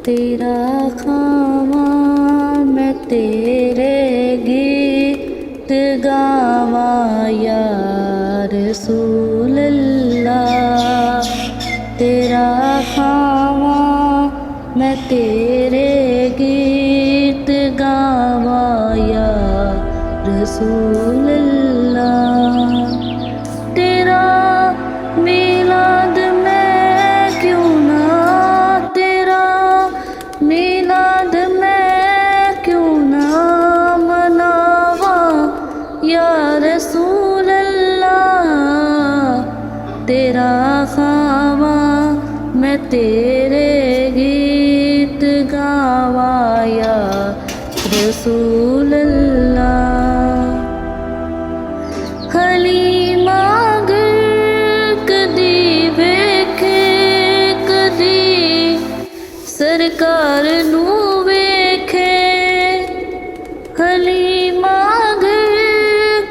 تیرا خواہاں میں تیرے گیت گاواں یا رسول اللہ، تیرا خواہاں میں تیرے گیت گاواں یا رسول اللہ، تیرا میلاد میں کیوں نہ، تیرا میلاد میں کیوں نہ مناواں یا رسول اللہ، تیرا خواہاں میں تیرے گیت گاواں یا رسول اللہ، حلیمہ گر کدی ویکھے کدی سرکار نو ویکھے، حلیمہ گر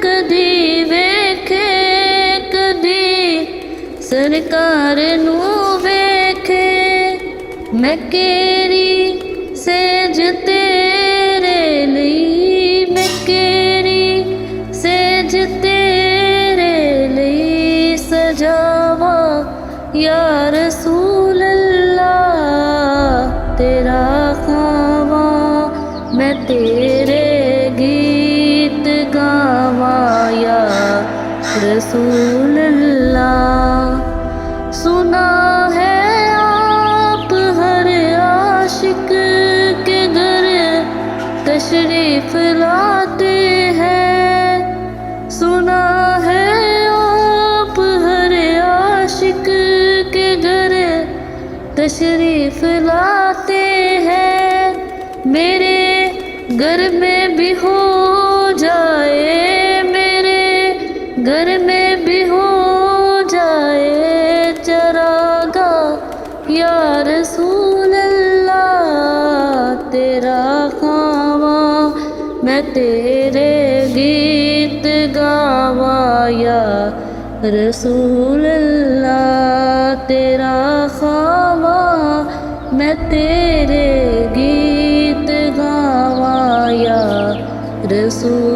کدی ویکھے کدی سرکار نو ویکھے، میں کیری سیج تیرے لئی، میں کیری سیج تیرے لئی سجاواں یا رسول اللہ، تیرا خواہاں میں تیرے گیت گاواں یا رسول اللہ، سنا ہے آپ ہر عاشق کے گھر تشریف لاتے ہیں، سنا ہے آپ ہر عاشق کے گھر تشریف لاتے ہیں، میرے گھر میں بھی ہو جائے، میرے گھر میں بھی ہو جائے چراغاں یا رسول اللہ، تیرا خواہاں میں تیرے گیت گاواں یا رسول اللہ، تیرا خواہاں میں تیرے گیت گاواں یا رسول